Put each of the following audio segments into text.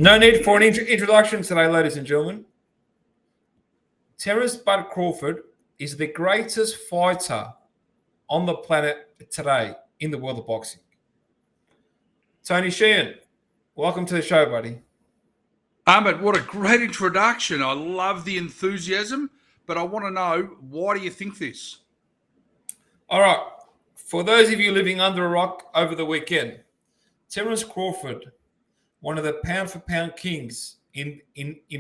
No need for an introduction today, ladies and gentlemen. Terence Bud Crawford is the greatest fighter on the planet today in the world of boxing. Tony Sheehan, welcome to the show, buddy. Ahmed, what a great introduction. I love the enthusiasm, but I want to know, why do you think this? All right. For those of you living under a rock over the weekend, Terence Crawford, one of the pound-for-pound kings in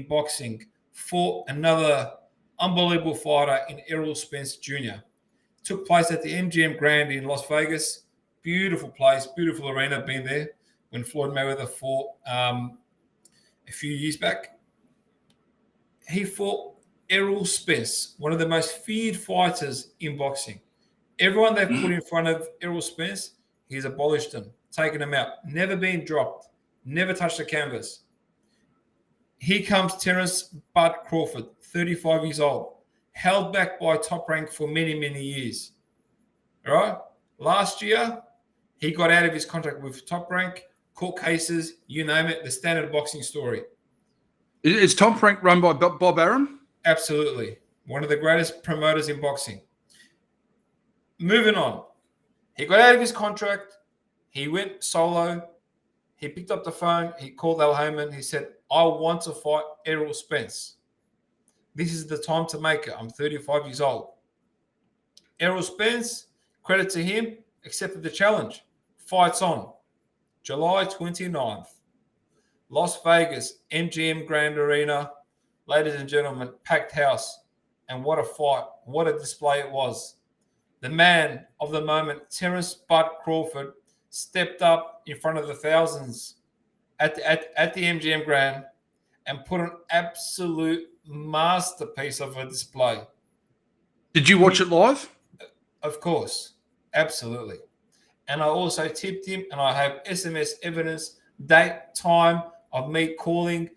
boxing, fought another unbelievable fighter in Errol Spence Jr. Took place at the MGM Grand in Las Vegas. Beautiful place, beautiful arena. Been there when Floyd Mayweather fought a few years back. He fought Errol Spence, one of the most feared fighters in boxing. Everyone they've put in front of Errol Spence, he's abolished them, taken them out, never been dropped, never touched the canvas. Here comes Terence Bud Crawford, 35 years old, held back by Top Rank for many, many years. All right? Last year, he got out of his contract with Top Rank, court cases, you name it, the standard boxing story. Is Top Rank run by Bob Arum? Absolutely. One of the greatest promoters in boxing. Moving on. He got out of his contract. He went solo. He picked up the phone. He called Al Heyman. He said, I want to fight Errol Spence. This is the time to make it. I'm 35 years old. Errol Spence, credit to him, accepted the challenge. Fights on. July 29th. Las Vegas, MGM Grand Arena. Ladies and gentlemen, packed house. And what a fight. What a display it was. The man of the moment, Terence Bud Crawford, stepped up in front of the thousands at the MGM Grand and put an absolute masterpiece of a display. Did you watch it live? Of course. Absolutely. And I also tipped him, and I have SMS evidence, date, time of me calling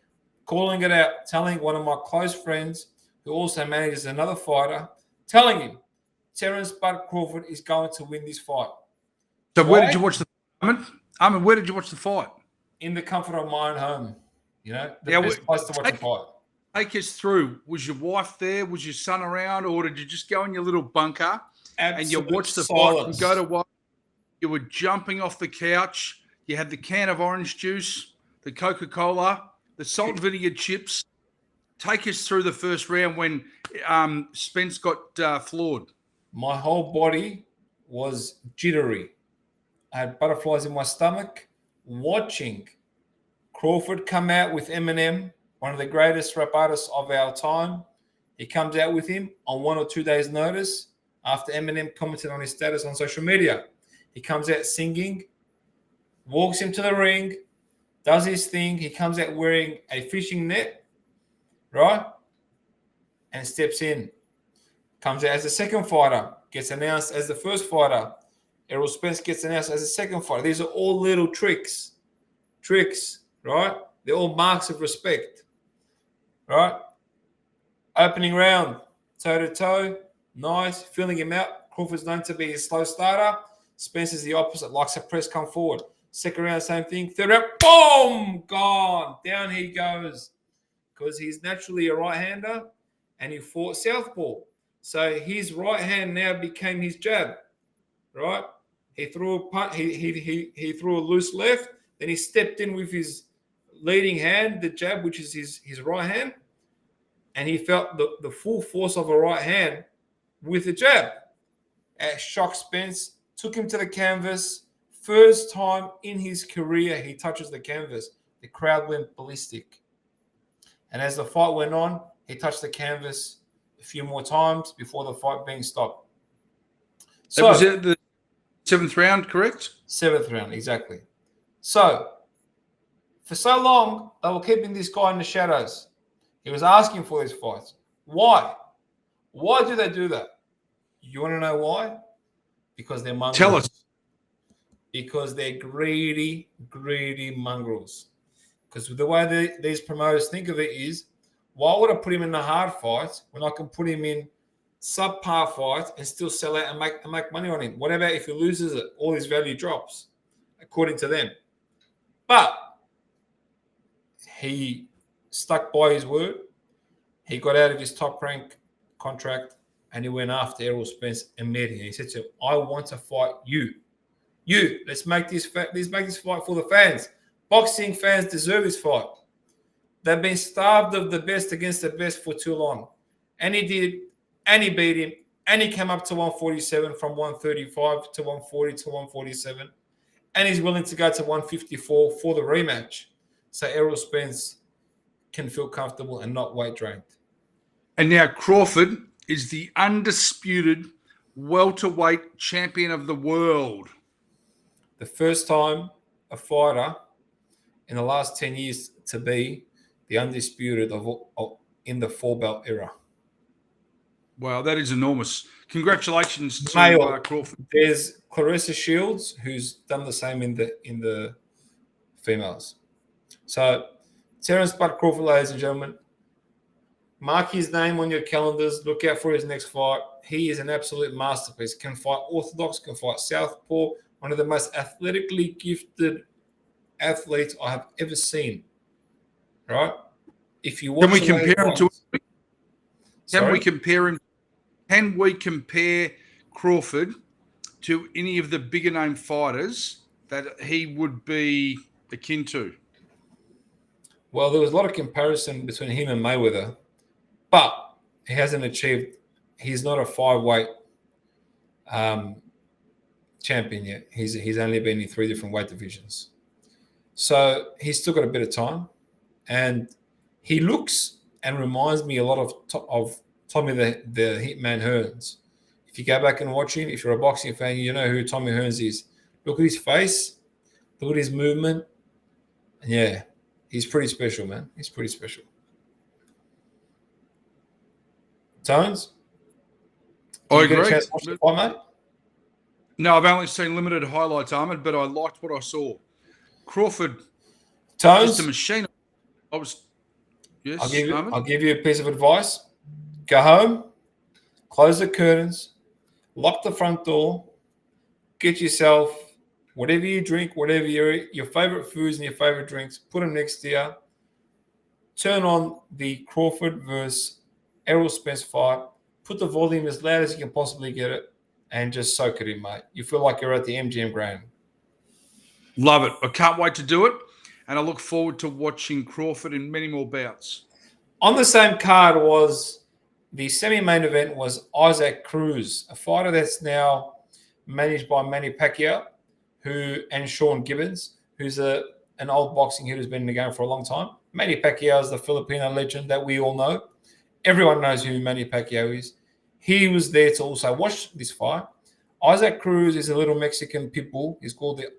it out, telling one of my close friends who also manages another fighter, telling him Terence Bud Crawford is going to win this fight. So where did you watch the fight? Where did you watch the fight? In the comfort of my own home. You know, the best place to watch the fight. Take us through. Was your wife there? Was your son around? Or did you just go in your little bunker and you watched the fight and go to work? You were jumping off the couch. You had the can of orange juice, the Coca-Cola, the salt vinegar chips. Take us through the first round when Spence got floored. My whole body was jittery. I had butterflies in my stomach watching Crawford come out with Eminem, one of the greatest rap artists of our time. He comes out with him on 1 or 2 days' notice after Eminem commented on his status on social media. He comes out singing, walks him to the ring, does his thing. He comes out wearing a fishing net, right? And steps in. Comes out as the second fighter, gets announced as the first fighter. Errol Spence gets announced as the second fighter. These are all little tricks, right? They're all marks of respect, right? Opening round, toe-to-toe, nice, filling him out. Crawford's known to be a slow starter. Spence is the opposite, likes a press come forward. Second round, same thing. Third round, boom, gone. Down he goes because he's naturally a right-hander and he fought southpaw. So his right hand now became his jab, right? He threw a punt. He threw a loose left. Then he stepped in with his leading hand, the jab, which is his right hand, and he felt the full force of a right hand with the jab. Shocked Spence, took him to the canvas. First time in his career he touches the canvas. The crowd went ballistic. And as the fight went on, he touched the canvas a few more times before the fight being stopped. So was it the 7th round, correct? 7th round, exactly. So for so long, they were keeping this guy in the shadows. He was asking for these fights. Why? Why do they do that? You want to know why? Because they're mongrels. Tell us. Because they're greedy mongrels. Because the way these promoters think of it is, why would I put him in the hard fights when I can put him in subpar fights and still sell out and make money on him? What about if he loses it? All his value drops, according to them. But he stuck by his word. He got out of his top rank contract and he went after Errol Spence immediately. He said to him, I want to fight you. Let's make this fight for the fans. Boxing fans deserve this fight. They've been starved of the best against the best for too long. And he did, and he beat him, and he came up to 147 from 135 to 140 to 147. And he's willing to go to 154 for the rematch. So Errol Spence can feel comfortable and not weight drained. And now Crawford is the undisputed welterweight champion of the world. The first time a fighter in the last 10 years to be the undisputed in the four-belt era. Wow, that is enormous. Congratulations to Crawford. There's Clarissa Shields, who's done the same in the females. So Terence Crawford, ladies and gentlemen, mark his name on your calendars. Look out for his next fight. He is an absolute masterpiece. Can fight orthodox, can fight southpaw. One of the most athletically gifted athletes I have ever seen. Right? If you watch, can we compare him to? Can we compare Crawford to any of the bigger name fighters that he would be akin to? Well, there was a lot of comparison between him and Mayweather, but he hasn't achieved. He's not a 5-weight champion yet. He's only been in 3 different weight divisions, so he's still got a bit of time. And he looks and reminds me a lot of Tommy the Hitman Hearns. If you go back and watch him, if you're a boxing fan, you know who Tommy Hearns is. Look at his face. Look at his movement. And yeah, he's pretty special, man. He's pretty special. Tones? I agree. Get a chance to watch the fight, mate? No, I've only seen limited highlights, Ahmed, but I liked what I saw. Crawford, Tones? just a machine. Yes, I'll give you a piece of advice. Go home, close the curtains, lock the front door, get yourself whatever you drink, whatever your favorite foods and your favorite drinks, put them next to you. Turn on the Crawford versus Errol Spence fight. Put the volume as loud as you can possibly get it and just soak it in, mate. You feel like you're at the MGM Grand. Love it. I can't wait to do it. And I look forward to watching Crawford in many more bouts. On the same card was the semi-main event was Isaac Cruz, a fighter that's now managed by Manny Pacquiao and Sean Gibbons, who's an old boxing hit who's been in the game for a long time. Manny Pacquiao is the Filipino legend that we all know. Everyone knows who Manny Pacquiao is. He was there to also watch this fight. Isaac Cruz is a little Mexican pitbull.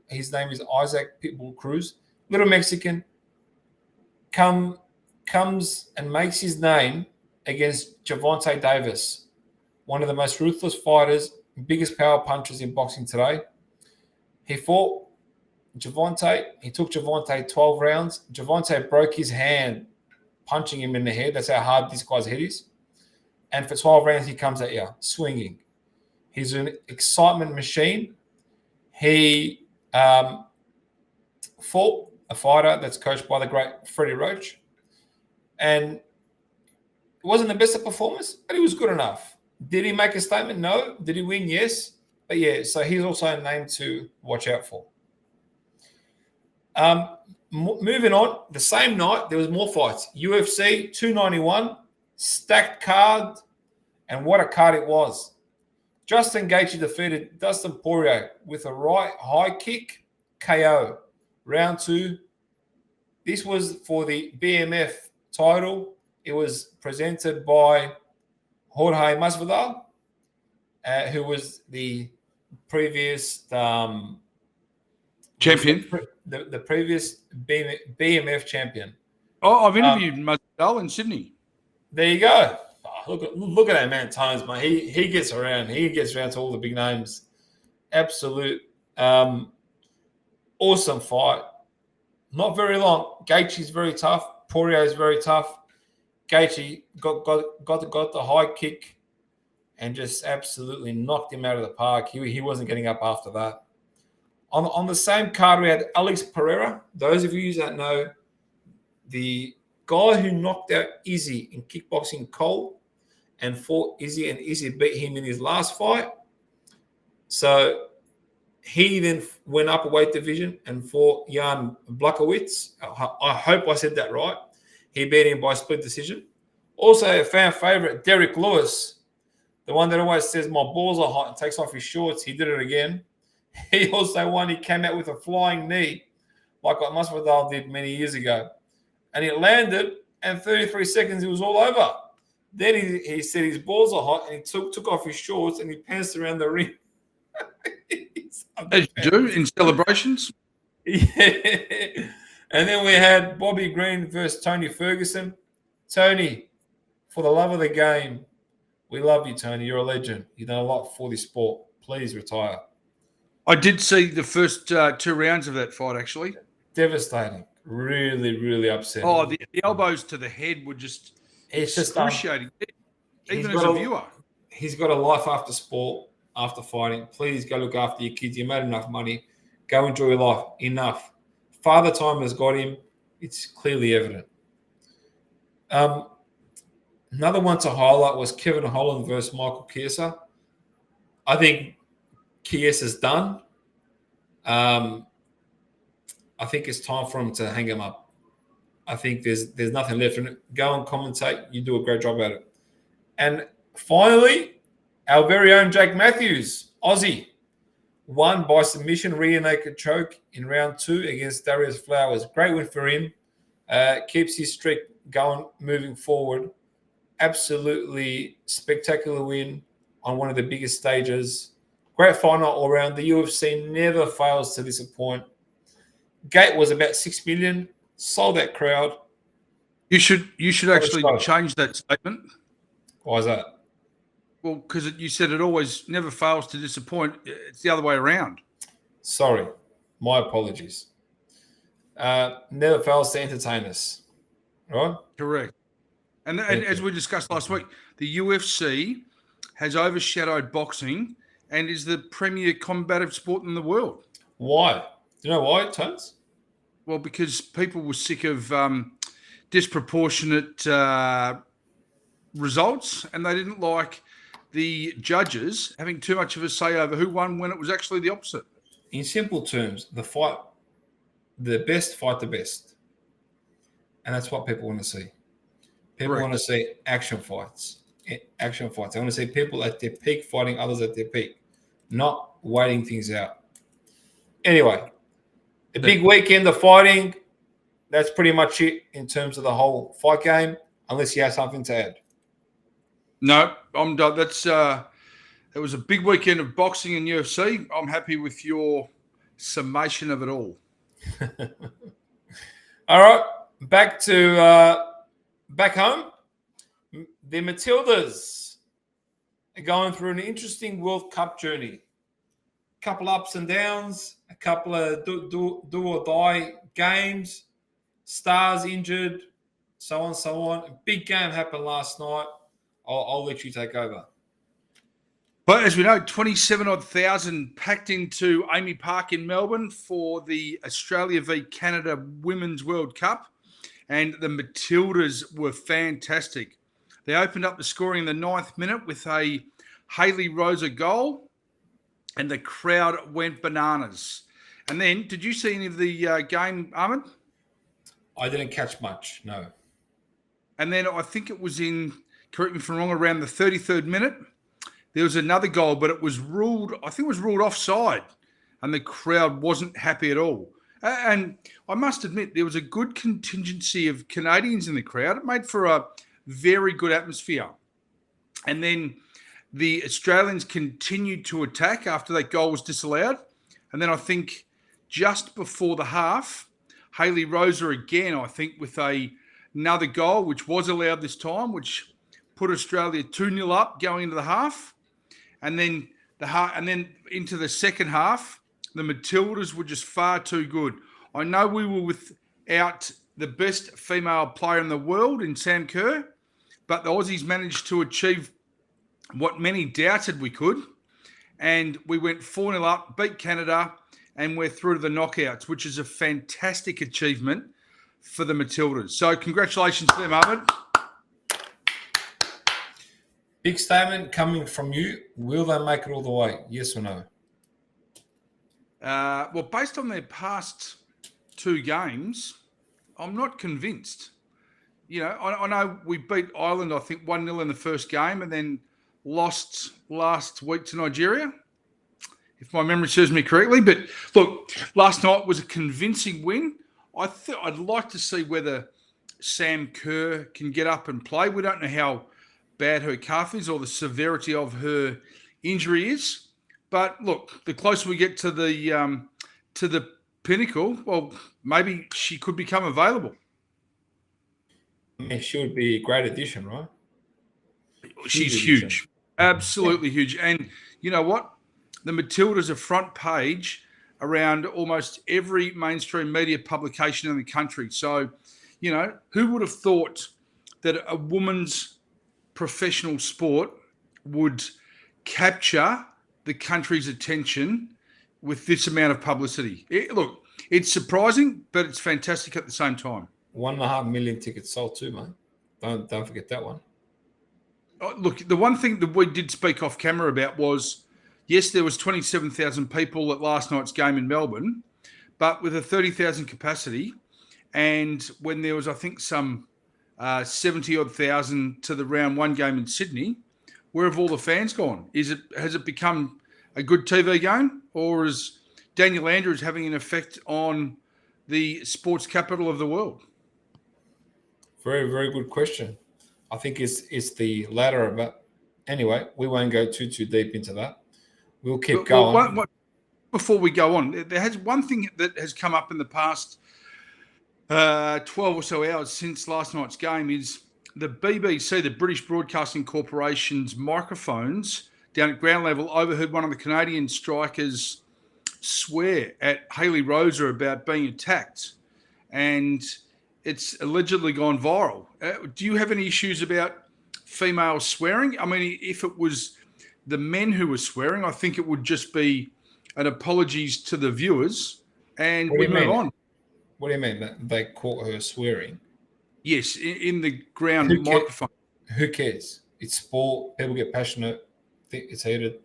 His name is Isaac Pitbull Cruz. Little Mexican comes and makes his name against Gervonta Davis, one of the most ruthless fighters, biggest power punchers in boxing today. He fought Gervonta. He took Gervonta 12 rounds. Gervonta broke his hand punching him in the head. That's how hard this guy's head is. And for 12 rounds, he comes at you, swinging. He's an excitement machine. He fought a fighter that's coached by the great Freddie Roach. And it wasn't the best of performance, but he was good enough. Did he make a statement? No. Did he win? Yes. But yeah, so he's also a name to watch out for. Moving on, the same night, there was more fights. UFC 291, stacked card, and what a card it was. Justin Gaethje defeated Dustin Poirier with a right high kick KO. Round 2. This was for the BMF title. It was presented by Jorge Masvidal, who was the previous champion. The previous BMF champion. Oh, I've interviewed Masvidal in Sydney. There you go. Oh, look at that man, Tones, mate. He gets around. He gets around to all the big names. Absolute awesome fight. Not very long. Gaethje's very tough. Poirier is very tough. Gaethje got the high kick and just absolutely knocked him out of the park. He wasn't getting up after that. On the same card, we had Alex Pereira. Those of you that know, the guy who knocked out Izzy in kickboxing, Cole, and fought Izzy, and Izzy beat him in his last fight. So he then went up a weight division and fought Jan Blachowicz. I hope I said that right. He beat him by split decision. Also, a fan favorite, Derek Lewis, the one that always says my balls are hot and takes off his shorts. He did it again. He also won. He came out with a flying knee, like what Masvidal did many years ago. And it landed, and 33 seconds, it was all over. Then he said his balls are hot, and he took off his shorts, and he pantsed around the ring. As you do in celebrations. Yeah. And then we had Bobby Green versus Tony Ferguson. Tony, for the love of the game, we love you, Tony. You're a legend. You've done a lot for this sport. Please retire. I did see the first 2 rounds of that fight, actually. Devastating. Really, really upsetting. Oh, the elbows to the head were just excruciating, even as a viewer. He's got a life after sport, after fighting. Please go look after your kids. You made enough money. Go enjoy your life. Enough. Father time has got him. It's clearly evident. Another one to highlight was Kevin Holland versus Michael Chiesa. I think Chiesa's done. I think it's time for him to hang him up. I think there's nothing left in it. Go and commentate. You do a great job at it. And finally, our very own Jake Matthews, Aussie, won by submission, rear naked choke in round 2 against Darius Flowers. Great win for him. Keeps his streak going, moving forward. Absolutely spectacular win on one of the biggest stages. Great final all around. The UFC never fails to disappoint. Gate was about 6 million. Sold that crowd. You should actually change that statement. Why is that? Well, because you said it always never fails to disappoint. It's the other way around. Sorry. My apologies. Never fails to entertain us. Right? Correct. And as we discussed last week, the UFC has overshadowed boxing and is the premier combative sport in the world. Why? Do you know why, Tones? Well, because people were sick of disproportionate results, and they didn't like the judges having too much of a say over who won when it was actually the opposite. In simple terms, the best fight the best. And that's what people want to see. People want to see action fights. Action fights. They want to see people at their peak fighting others at their peak, not waiting things out. Anyway, a big weekend of fighting. That's pretty much it in terms of the whole fight game, unless you have something to add. No, I'm done. It was a big weekend of boxing and UFC. I'm happy with your summation of it all. All right, back home. The Matildas are going through an interesting World Cup journey. A couple ups and downs, a couple of do or die games, stars injured, so on, so on. A big game happened last night. I'll let you take over. But as we know, 27,000 packed into Amy Park in Melbourne for the Australia v Canada Women's World Cup. And the Matildas were fantastic. They opened up the scoring in the 9th minute with a Hayley Rosa goal, and the crowd went bananas. And then, did you see any of the game, Ahmed? I didn't catch much, no. And then I think it was correct me if I'm wrong, around the 33rd minute, there was another goal, but it was ruled offside, and the crowd wasn't happy at all. And I must admit, there was a good contingency of Canadians in the crowd. It made for a very good atmosphere. And then the Australians continued to attack after that goal was disallowed. And then I think just before the half, Hayley Rosa again, I think, with another goal, which was allowed this time, which put Australia 2-0 up going into the half. And then into the second half, the Matildas were just far too good. I know we were without the best female player in the world in Sam Kerr, but the Aussies managed to achieve what many doubted we could. And we went 4-0 up, beat Canada, and we're through to the knockouts, which is a fantastic achievement for the Matildas. So congratulations to them, Ahmed. Big statement coming from you. Will they make it all the way? Yes or no? Well, based on their past 2 games, I'm not convinced. You know, I know we beat Ireland, I think 1-0 in the first game, and then lost last week to Nigeria, if my memory serves me correctly. But look, last night was a convincing win. I'd like to see whether Sam Kerr can get up and play. We don't know how bad her calf is or the severity of her injury is. But look, the closer we get to the pinnacle, well, maybe she could become available. Yeah, she would be a great addition, right? She's huge. Absolutely huge. And you know what? The Matildas are front page around almost every mainstream media publication in the country. So, you know, who would have thought that a woman's professional sport would capture the country's attention with this amount of publicity? Look, it's surprising, but it's fantastic at the same time. 1.5 million tickets sold too, mate. Don't forget that one. Look, the one thing that we did speak off camera about was, yes, there was 27,000 people at last night's game in Melbourne, but with a 30,000 capacity, and when there was, I think, some 70-odd thousand to the round 1 game in Sydney, where have all the fans gone? Has it become a good TV game, or is Daniel Andrews having an effect on the sports capital of the world? Very, very good question. I think it's the latter, but anyway, we won't go too deep into that. We'll keep going. Before we go on, there has one thing that has come up in the past 12 or so hours since last night's game is the BBC, the British Broadcasting Corporation's microphones down at ground level overheard one of the Canadian strikers swear at Hayley Rosa about being attacked, and it's allegedly gone viral. Do you have any issues about female swearing? I mean, if it was the men who were swearing, I think it would just be an apologies to the viewers, and we move on. What do you mean? That they caught her swearing? Yes, in the ground microphone. Who cares? It's sport. People get passionate. Think it's heated.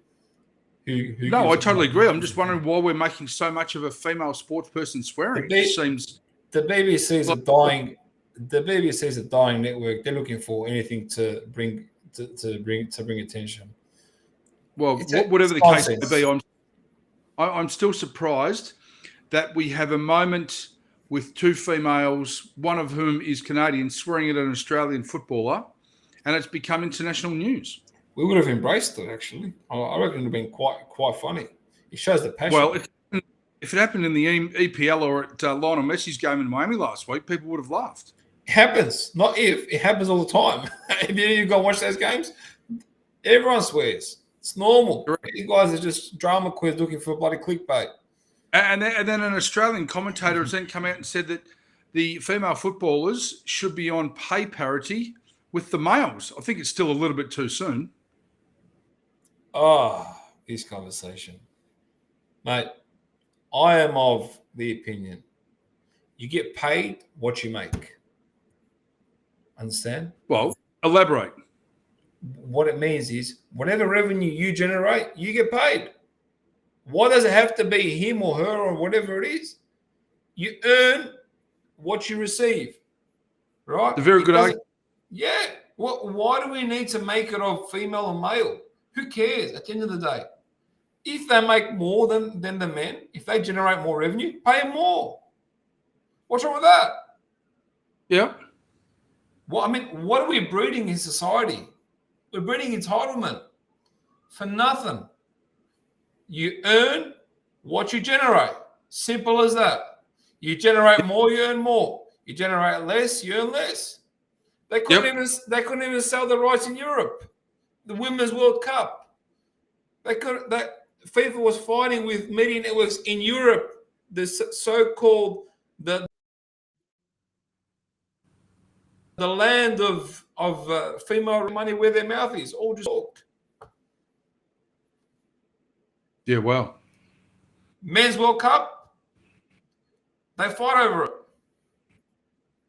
No, I totally agree. I'm just wondering why we're making so much of a female sports person swearing. It seems the BBC is a dying. The BBC is a dying network. They're looking for anything to bring attention. Well, whatever the case may be, I'm still surprised that we have a moment with 2 females, one of whom is Canadian, swearing at an Australian footballer, and it's become international news. We would have embraced it, actually. I reckon it would have been quite funny. It shows the passion. Well, if it happened in the EPL or at Lionel Messi's game in Miami last week, people would have laughed. It happens. Not if. It happens all the time. If you go watch those games, everyone swears. It's normal. Correct. You guys are just drama queens looking for bloody clickbait. And then an Australian commentator has then come out and said that the female footballers should be on pay parity with the males. I think it's still a little bit too soon. This conversation. Mate, I am of the opinion you get paid what you make. Understand? Well, elaborate. What it means is whatever revenue you generate, you get paid. Why does it have to be him or her or whatever it is? You earn what you receive, right? A very good argument. Yeah. Why do we need to make it of female and male? Who cares at the end of the day? If they make more than the men, if they generate more revenue, pay them more. What's wrong with that? Yeah. Well, I mean, what are we breeding in society? We're breeding entitlement for nothing. You earn what you generate. Simple as that. You generate more, you earn more. You generate less, you earn less. They couldn't even sell the rights in Europe. The Women's World Cup. FIFA was fighting with media networks in Europe. The so-called the land of female money where their mouth is. All just talked. Yeah, well. Men's World Cup, they fight over it.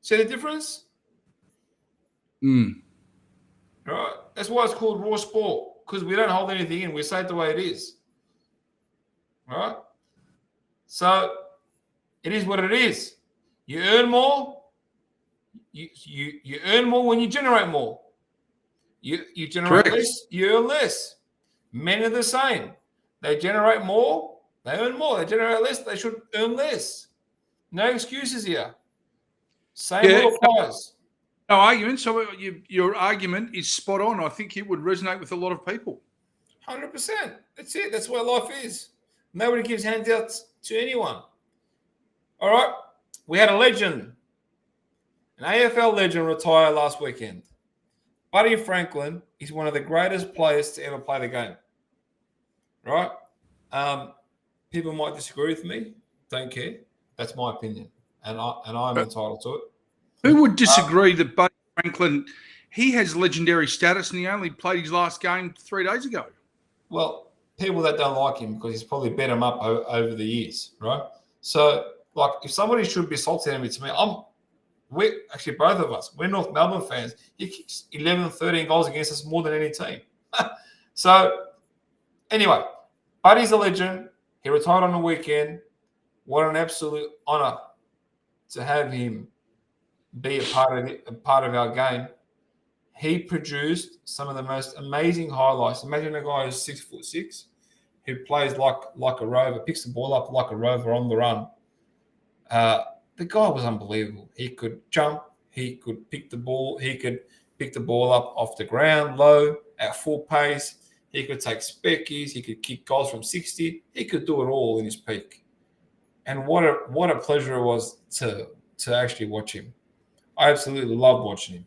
See the difference? Right? That's why it's called raw sport, because we don't hold anything in. We say it the way it is. Right? So it is what it is. You earn more. You earn more when you generate more. You generate Correct. less, you earn less. Men are the same. They generate more, they earn more. They generate less, they should earn less. No excuses here. Same rule applies. No argument. So your argument is spot on. I think it would resonate with a lot of people. 100%. That's it. That's where life is. Nobody gives handouts to anyone. All right. We had a legend, an AFL legend, retire last weekend. Buddy Franklin is one of the greatest players to ever play the game. Right? People might disagree with me. Don't care. That's my opinion, and I'm entitled to it. Who would disagree that Buddy Franklin, he has legendary status, and he only played his last game 3 days ago? Well, people that don't like him because he's probably bet him up over the years, right? So, like, if somebody should be salty at me, it's me. We're actually both of us. We're North Melbourne fans. He kicks 11, 13 goals against us more than any team. So, anyway, Buddy's a legend. He retired on the weekend. What an absolute honour to have him be a part of our game. He produced some of the most amazing highlights. Imagine a guy who's 6'6", who plays like a rover, picks the ball up like a rover on the run. The guy was unbelievable. He could jump. He could pick the ball. He could pick the ball up off the ground, low, at full pace. He could take speckies. He could kick goals from 60. He could do it all in his peak. And what a pleasure it was to actually watch him. I absolutely love watching him.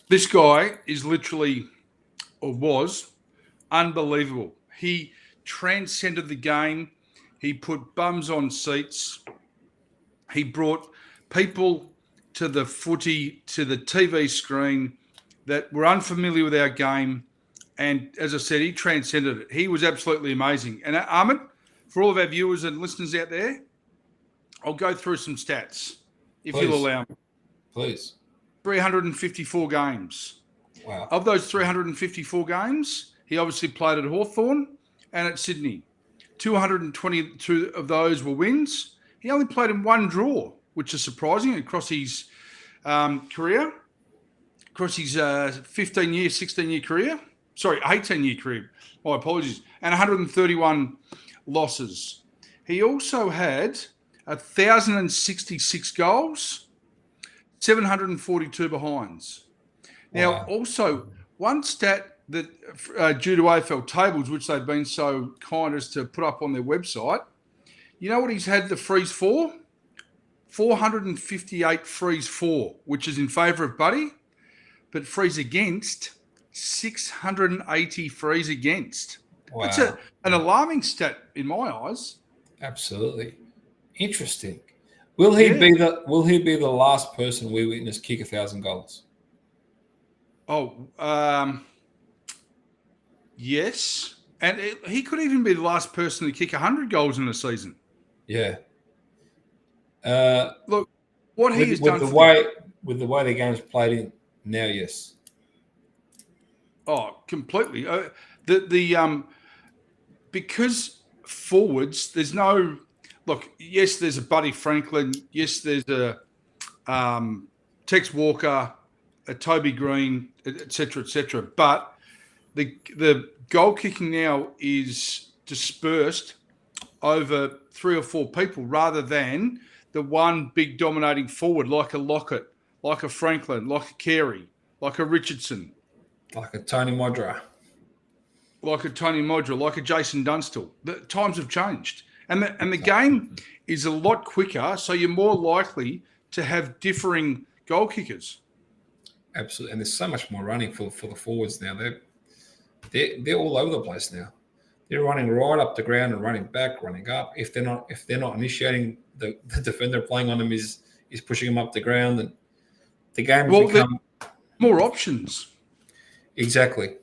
This guy is literally, or was, unbelievable. He transcended the game. He put bums on seats. He brought people to the footy, to the TV screen that were unfamiliar with our game. And as I said, he transcended it. He was absolutely amazing. And Ahmed, for all of our viewers and listeners out there, I'll go through some stats, if you'll allow me. Please. 354 games. Wow. Of those 354 games, he obviously played at Hawthorn and at Sydney. 222 of those were wins. He only played in one draw, which is surprising across his career, across his 15-year, 16-year career. Sorry, 18-year career. My apologies. And 131 losses. He also had 1,066 goals, 742 behinds. Now, also, one stat that due to AFL tables, which they've been so kind as to put up on their website, you know what he's had the freeze for? 458 freeze for, which is in favour of Buddy, but freeze against, 680 freeze against. Wow. That's an alarming stat in my eyes. Absolutely. Interesting. Will he be the last person we witness kick 1,000 goals? Yes. And he could even be the last person to kick 100 goals in a season. Yeah. Look, what he has done with the way the game's played in now, yes. Oh, completely. Because forwards, there's no look. Yes, there's a Buddy Franklin. Yes, there's a Tex Walker, a Toby Green, etc., etc. But the goal kicking now is dispersed over 3 or 4 people rather than the one big dominating forward like a Lockett, like a Franklin, like a Carey, like a Richardson. Like a Tony Modra. Like a Tony Modra, like a Jason Dunstall. The times have changed. And the game is a lot quicker, so you're more likely to have differing goal kickers. Absolutely. And there's so much more running for the forwards now. They're all over the place now. They're running right up the ground and running back, running up. If they're not initiating, the defender playing on them is pushing them up the ground, and the game has become more options. Exactly.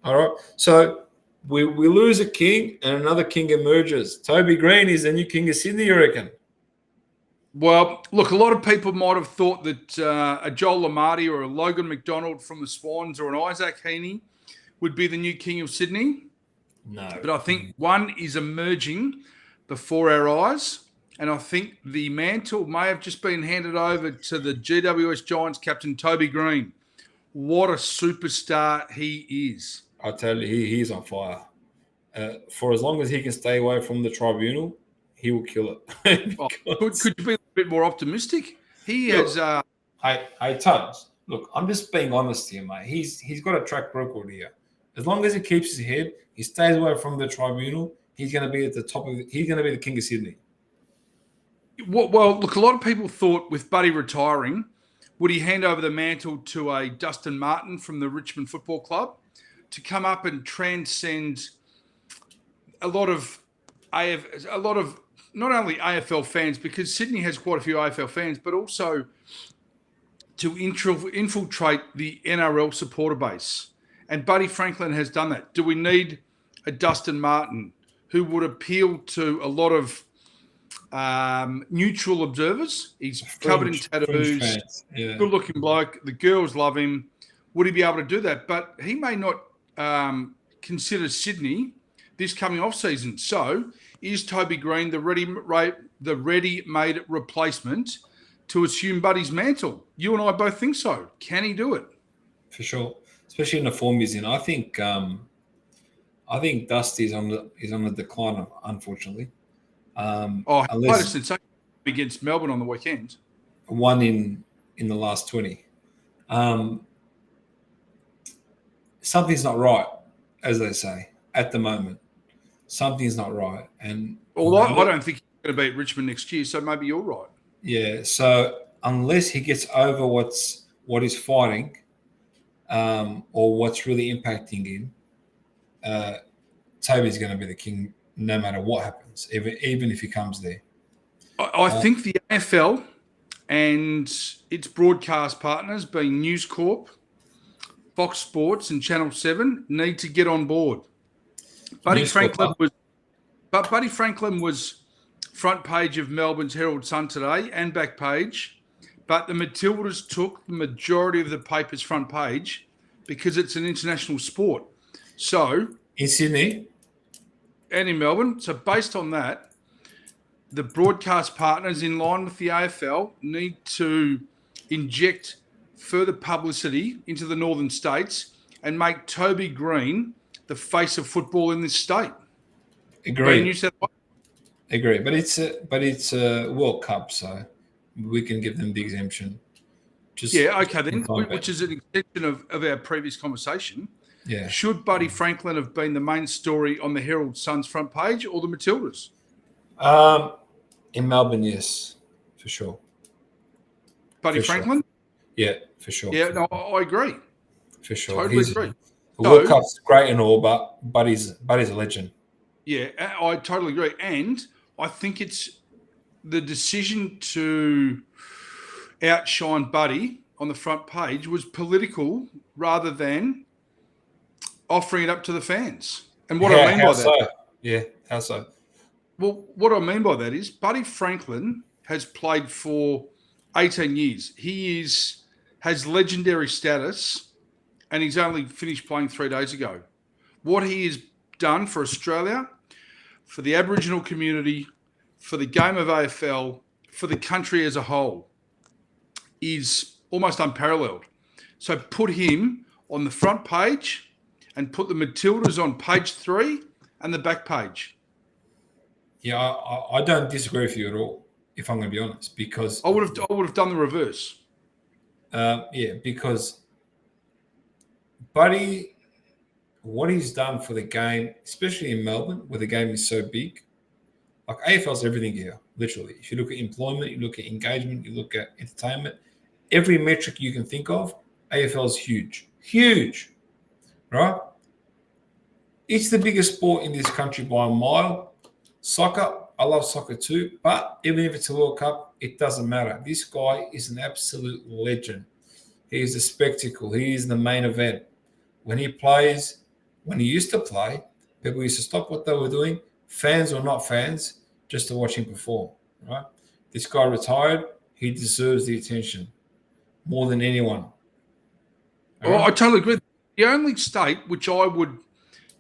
All right. So we lose a king and another king emerges. Toby Green is the new king of Sydney, you reckon? Well, look, a lot of people might have thought that a Joel Lamarty or a Logan McDonald from the Swans or an Isaac Heaney would be the new king of Sydney. No. But I think one is emerging before our eyes. And I think the mantle may have just been handed over to the GWS Giants captain, Toby Green. What a superstar he is. I tell you, he's on fire. For as long as he can stay away from the tribunal, he will kill it. Could you be a bit more optimistic? He has. Hey, Tubbs, look, I'm just being honest here, mate. He's got a track record here. As long as he keeps his head, he stays away from the tribunal, he's going to be at the top of it. He's going to be the king of Sydney. Well, look, a lot of people thought with Buddy retiring, would he hand over the mantle to a Dustin Martin from the Richmond Football Club to come up and transcend a lot of not only AFL fans, because Sydney has quite a few AFL fans, but also to infiltrate the NRL supporter base. And Buddy Franklin has done that. Do we need a Dustin Martin who would appeal to a lot of neutral observers? He's covered in tattoos, good-looking bloke. The girls love him. Would he be able to do that? But he may not consider Sydney this coming off season. So, is Toby Green the ready-made replacement to assume Buddy's mantle? You and I both think so. Can he do it? For sure, especially in the form he's in. I think Dusty is on the decline, unfortunately. Unless a sensation against Melbourne on the weekend. One in the last 20. Something's not right, as they say, at the moment. Something's not right. And I don't think he's going to beat Richmond next year, so maybe you're right. Yeah, so unless he gets over what he's fighting, or what's really impacting him, Toby's going to be the king no matter what happens, even if he comes there. I think the AFL and its broadcast partners, being News Corp, Fox Sports and Channel 7, need to get on board. Buddy Franklin was front page of Melbourne's Herald Sun today and back page, but the Matildas took the majority of the paper's front page because it's an international sport. So in Sydney and in Melbourne. So based on that, the broadcast partners in line with the AFL need to inject further publicity into the northern states and make Toby Green the face of football in this state. Agree. New South Wales. Agree, but it's a World Cup, so we can give them the exemption. Okay then, which is an extension of our previous conversation. Yeah. Should Buddy Franklin have been the main story on the Herald Sun's front page or the Matildas? In Melbourne, yes, for sure. Buddy Franklin? Sure. Yeah, for sure. Yeah, no, I agree. For sure. Totally agree. The World Cup's great and all, but Buddy's a legend. Yeah, I totally agree. And I think it's the decision to outshine Buddy on the front page was political rather than offering it up to the fans. And what I mean by that... So? Yeah, how so? Well, what I mean by that is Buddy Franklin has played for 18 years. He has legendary status, and he's only finished playing 3 days ago. What he has done for Australia, for the Aboriginal community, for the game of AFL, for the country as a whole, is almost unparalleled. So put him on the front page and put the Matildas on page 3 and the back page. Yeah, I don't disagree with you at all, if I'm going to be honest, because I would have done the reverse. Because Buddy, what he's done for the game, especially in Melbourne, where the game is so big, like AFL's everything here, literally. If you look at employment, you look at engagement, you look at entertainment, every metric you can think of, AFL's huge, right? It's the biggest sport in this country by a mile. Soccer, I love soccer too, but even if it's a World Cup, it doesn't matter. This guy is an absolute legend. He is a spectacle. He is the main event. When he used to play, people used to stop what they were doing, fans or not fans, just to watch him perform, right? This guy retired. He deserves the attention more than anyone. Well, I totally agree. The only state which I would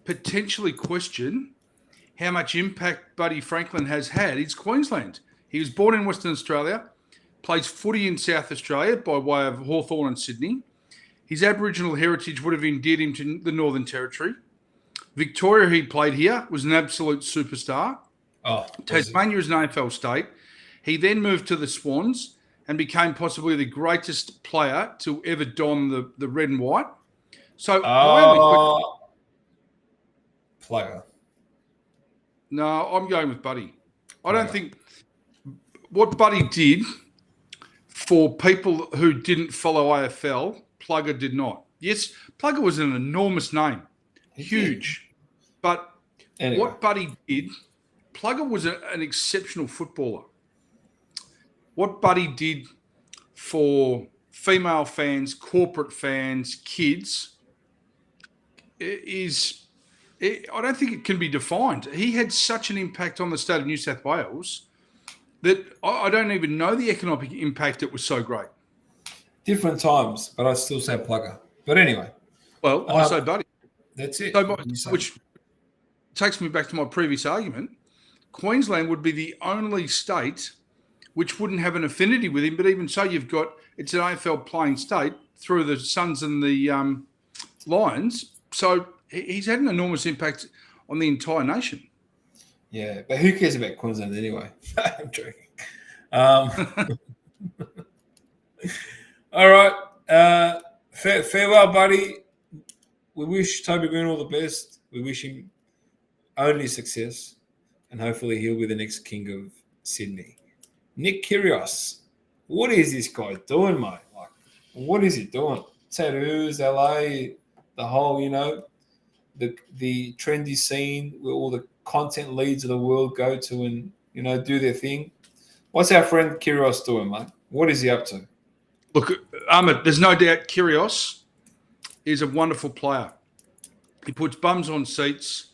potentially question how much impact Buddy Franklin has had is Queensland. He was born in Western Australia, plays footy in South Australia by way of Hawthorn and Sydney. His Aboriginal heritage would have endeared him to the Northern Territory. Victoria, he played here, was an absolute superstar. Tasmania is an AFL state. He then moved to the Swans and became possibly the greatest player to ever don the red and white. So, player. No, I'm going with Buddy. I don't think what Buddy did for people who didn't follow AFL, Plugger did not. Yes, Plugger was an enormous name, huge. But what Buddy did, Plugger was an exceptional footballer. What Buddy did for female fans, corporate fans, kids, I don't think it can be defined. He had such an impact on the state of New South Wales that I don't even know the economic impact. It was so great. Different times, but I still say Plugger. But anyway. Well, I say Buddy. That's it. Which takes me back to my previous argument. Queensland would be the only state which wouldn't have an affinity with him. But even so, it's an AFL playing state through the Suns and the Lions. So he's had an enormous impact on the entire nation. Yeah, but who cares about Queensland anyway? I'm joking. All right. Farewell, buddy. We wish Toby Green all the best. We wish him only success. And hopefully he'll be the next king of Sydney. Nick Kyrgios. What is this guy doing, mate? Like, what is he doing? Tattoos, LA, the whole, the trendy scene where all the content leads of the world go to and, do their thing. What's our friend Kyrgios doing, mate? What is he up to? Look, Ahmed, there's no doubt Kyrgios is a wonderful player. He puts bums on seats.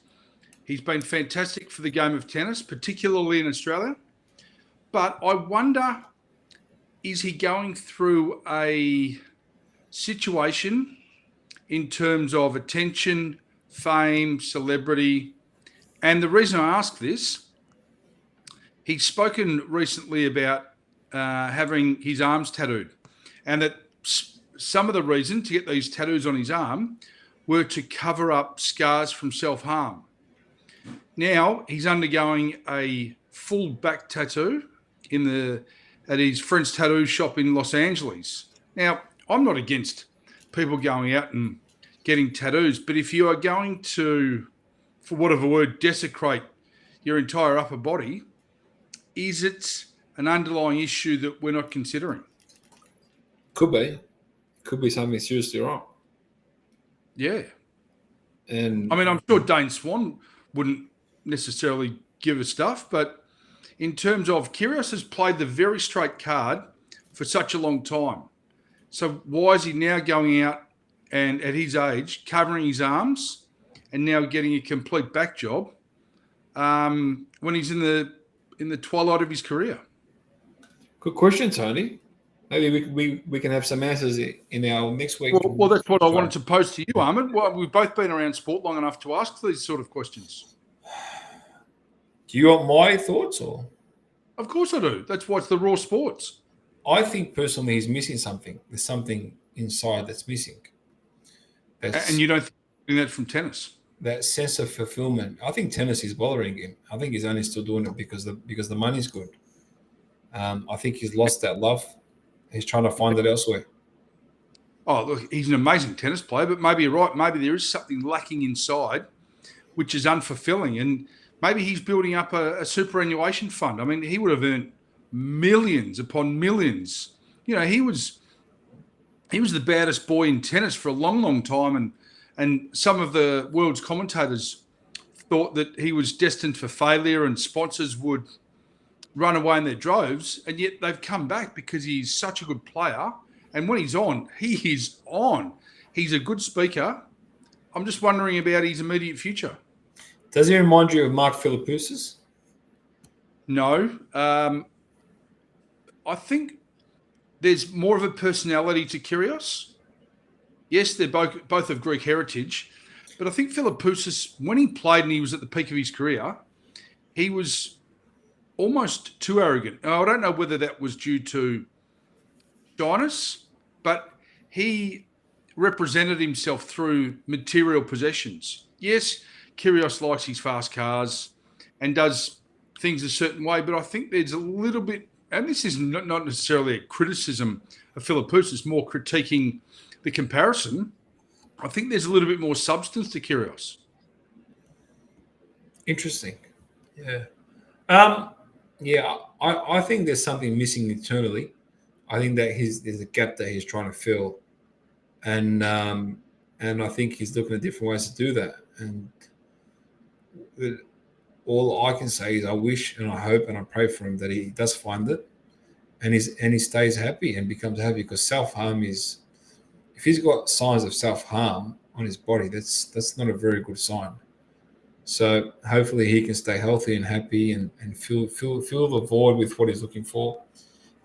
He's been fantastic for the game of tennis, particularly in Australia. But I wonder, is he going through a situation in terms of attention, fame, celebrity? And the reason I ask this, he's spoken recently about having his arms tattooed, and that some of the reason to get these tattoos on his arm were to cover up scars from self-harm. Now he's undergoing a full back tattoo at his friend's tattoo shop in Los Angeles. Now, I'm not against people going out and getting tattoos, but if you are going to, for whatever word, desecrate your entire upper body, is it an underlying issue that we're not considering? Could be. Could be something seriously wrong. Yeah. And I mean, I'm sure Dane Swan wouldn't necessarily give a stuff, but in terms of Kyrgios has played the very straight card for such a long time. So why is he now going out and at his age covering his arms and now getting a complete back job when he's in the twilight of his career? Good question, Tony. Maybe we can have some answers in our next week. Well, that's what I wanted to pose to you, Ahmed. Well, we've both been around sport long enough to ask these sort of questions. Do you want my thoughts or? Of course I do. That's why it's the raw sports. I think personally he's missing something. There's something inside that's missing. And you don't think that from tennis? That sense of fulfillment. I think tennis is bothering him. I think he's only still doing it because the money's good. I think he's lost that love. He's trying to find it elsewhere. Oh, look, he's an amazing tennis player, but maybe you're right. Maybe there is something lacking inside, which is unfulfilling. And maybe he's building up a superannuation fund. I mean, he would have earned millions upon millions. He was the baddest boy in tennis for a long, long time. And some of the world's commentators thought that he was destined for failure and sponsors would run away in their droves. And yet they've come back because he's such a good player. And when he's on, he is on. He's a good speaker. I'm just wondering about his immediate future. Does he remind you of Mark Philippoussis? No. I think there's more of a personality to Kyrgios. Yes, they're both of Greek heritage, but I think Philippoussis, when he played and he was at the peak of his career, he was almost too arrogant. Now, I don't know whether that was due to shyness, but he represented himself through material possessions. Yes, Kyrgios likes his fast cars and does things a certain way, but I think there's a little bit, and this is not necessarily a criticism of Philippoussis, more critiquing the comparison. I think there's a little bit more substance to Kyrgios. Interesting. Yeah. I think there's something missing internally. I think that there's a gap that he's trying to fill, and I think he's looking at different ways to do that. And all I can say is I wish and I hope and I pray for him that he does find it, and he stays happy and becomes happy, because self-harm is, if he's got signs of self-harm on his body, that's not a very good sign. So hopefully he can stay healthy and happy and fill the void with what he's looking for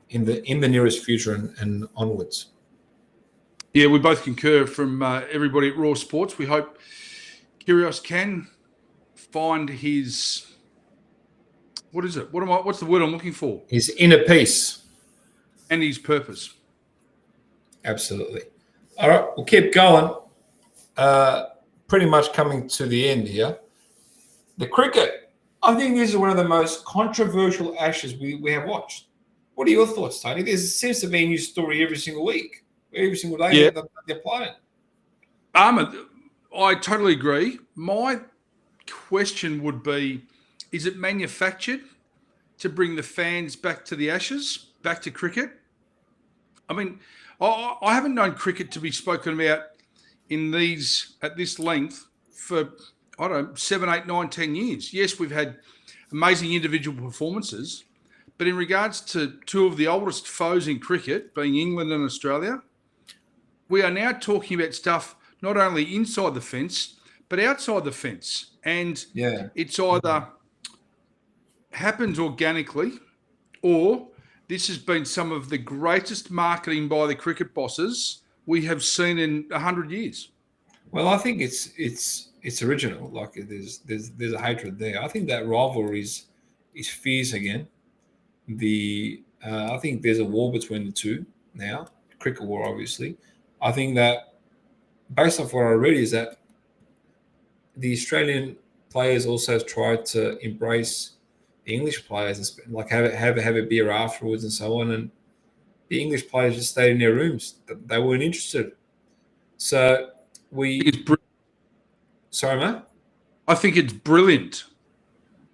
in the nearest future and onwards. Yeah, we both concur from everybody at Raw Sports. We hope Kyrgios can find his, what is it? What's the word I'm looking for? His inner peace. And his purpose. Absolutely. All right, we'll keep going. Pretty much coming to the end here. The cricket. I think this is one of the most controversial Ashes we have watched. What are your thoughts, Tony? There seems to be a new story every single week, every single day that they're playing. I totally agree. My question would be, is it manufactured to bring the fans back to the Ashes, back to cricket? I mean, I haven't known cricket to be spoken about at this length for, I don't know, 7, 8, 9, 10 years. Yes, we've had amazing individual performances, but in regards to two of the oldest foes in cricket, being England and Australia, we are now talking about stuff not only inside the fence, but outside the fence. And it's either happens organically, or this has been some of the greatest marketing by the cricket bosses we have seen in 100 years. Well, I think it's original. Like there's a hatred there. I think that rivalry is fierce again. I think there's a war between the two now. Cricket war, obviously. I think that based off what I read is that the Australian players also have tried to embrace the English players and like have a beer afterwards and so on. And the English players just stayed in their rooms. They weren't interested. So sorry, mate? I think it's brilliant.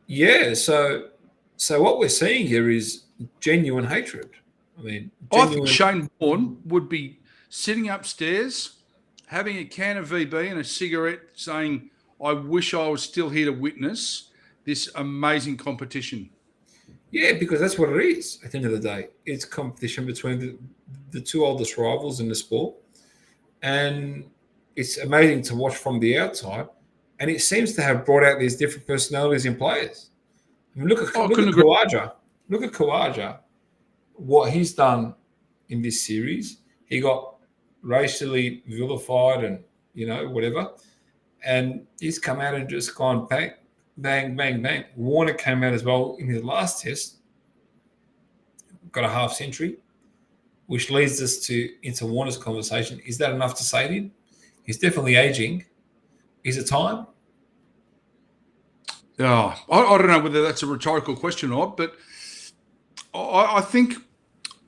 Yeah. So what we're seeing here is genuine hatred. I mean, I think Shane Warne would be sitting upstairs, having a can of VB and a cigarette, saying, "I wish I was still here to witness this amazing competition." Yeah, because that's what it is. At the end of the day, it's competition between the two oldest rivals in the sport, and it's amazing to watch from the outside. And it seems to have brought out these different personalities in players. I mean, look at Khawaja. Look at Khawaja. What he's done in this series, he got racially vilified and whatever, and he's come out and just gone bang, bang, bang, bang. Warner came out as well in his last test, got a half century, which leads us into Warner's conversation. Is that enough to save him? He's definitely aging. Is it time? Oh, I don't know whether that's a rhetorical question or not, but I think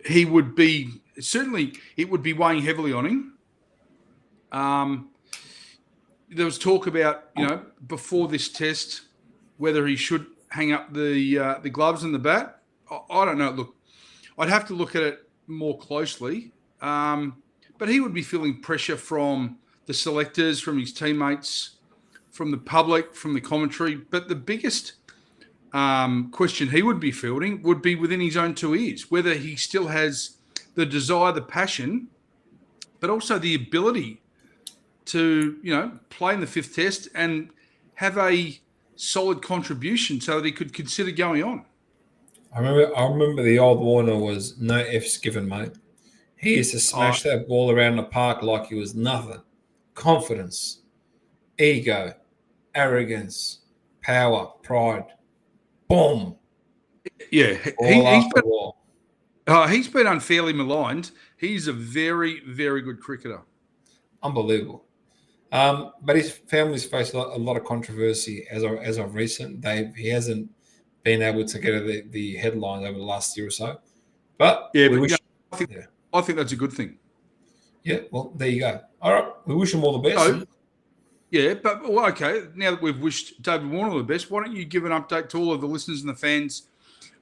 he would be, certainly it would be weighing heavily on him. There was talk about, before this test, whether he should hang up the gloves and the bat. I don't know. Look, I'd have to look at it more closely. But he would be feeling pressure from the selectors, from his teammates, from the public, from the commentary. But the biggest question he would be fielding would be within his own two ears, whether he still has the desire, the passion, but also the ability to, play in the fifth test and have a solid contribution so that he could consider going on. I remember the old Warner was no F's given, mate. He used to smash that ball around the park like he was nothing. Confidence, ego, arrogance, power, pride. Boom. Yeah, he's been unfairly maligned. He's a very, very good cricketer. Unbelievable. But his family's faced a lot of controversy as of recent. He hasn't been able to get the headlines over the last year or so. But I think that's a good thing. Yeah, well, there you go. All right, we wish him all the best. So, yeah, but okay. Now that we've wished David Warner all the best, why don't you give an update to all of the listeners and the fans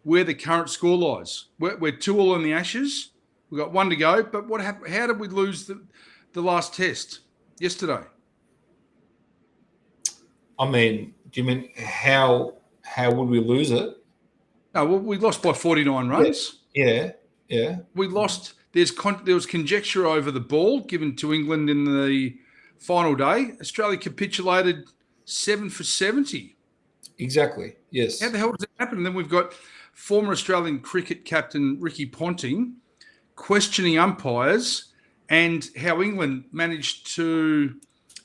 where the current score lies? We're 2-2 in the Ashes. We've got 1 to go. But what happened? How did we lose the last test yesterday? I mean, do you mean how would we lose it? No, well, we lost by 49 runs. Yeah. We lost. There was conjecture over the ball given to England in the final day. Australia capitulated 7 for 70. Exactly. Yes. How the hell does that happen? And then we've got former Australian cricket captain Ricky Ponting questioning umpires and how England managed to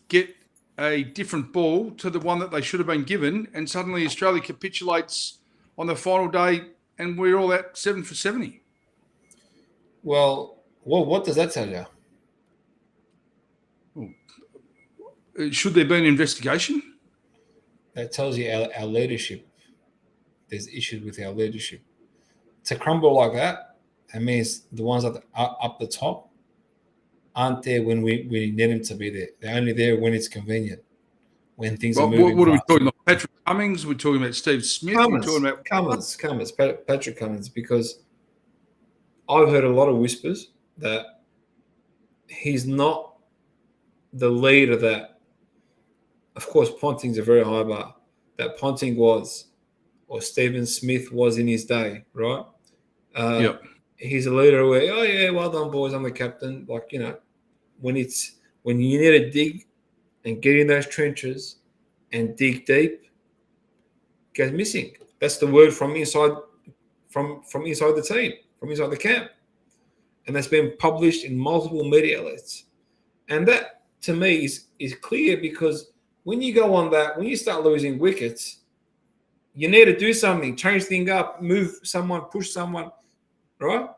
get a different ball to the one that they should have been given, and suddenly Australia capitulates on the final day, and we're all at 7 for 70. Well, what does that tell you? Should there be an investigation? That tells you our leadership. There's issues with our leadership. To crumble like that means the ones that are up the top aren't there when we need them to be there. They're only there when it's convenient, when things are moving. What are we talking about? Patrick Cummins? We're talking about Steve Smith? Cummins, Patrick Cummins, because I've heard a lot of whispers that he's not the leader that, of course, Ponting's a very high bar, that Ponting was, or Stephen Smith was in his day, right? He's a leader where, oh yeah, well done, boys, I'm the captain. Like, when you need to dig and get in those trenches and dig deep, goes missing. That's the word from inside the team, from inside the camp. And that's been published in multiple media outlets. And that, to me, is clear, because when you go on that, when you start losing wickets, you need to do something, change things up, move someone, push someone, right?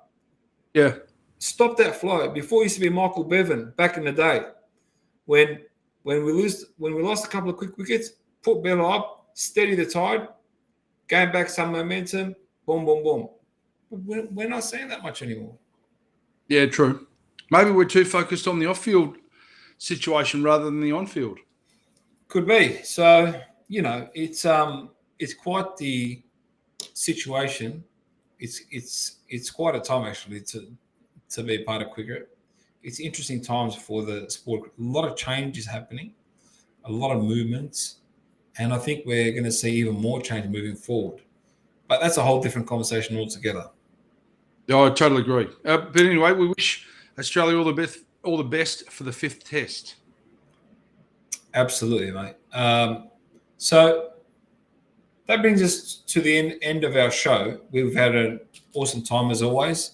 Yeah. Stop that flow. Before it used to be Michael Bevan back in the day, when we lost a couple of quick wickets, put Bevan up, steady the tide, gain back some momentum, boom, boom, boom. We're not seeing that much anymore. Yeah, true. Maybe we're too focused on the off-field situation rather than the on-field. Could be. So, it's quite the situation. It's quite a time actually to be a part of cricket. It's interesting times for the sport. A lot of change is happening, a lot of movements, and I think we're going to see even more change moving forward. But that's a whole different conversation altogether. Yeah, I totally agree. But anyway, we wish Australia all the best for the 5th test. Absolutely, mate. So that brings us to the end of our show. We've had an awesome time as always.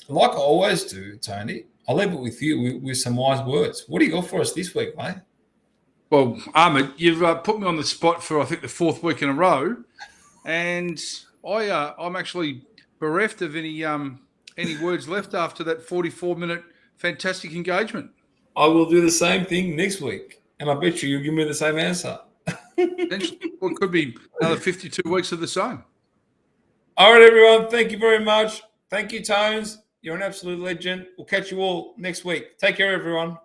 Like I always do, Tony, I'll leave it with you with some wise words. What do you got for us this week, mate? Well, Ahmed, you've put me on the spot for, I think, the 4th week in a row, and I'm actually bereft of any words left after that 44-minute fantastic engagement. I will do the same thing next week, and I bet you'll give me the same answer. Well, it could be another 52 weeks of the same. All right, everyone. Thank you very much. Thank you, Tones. You're an absolute legend. We'll catch you all next week. Take care, everyone.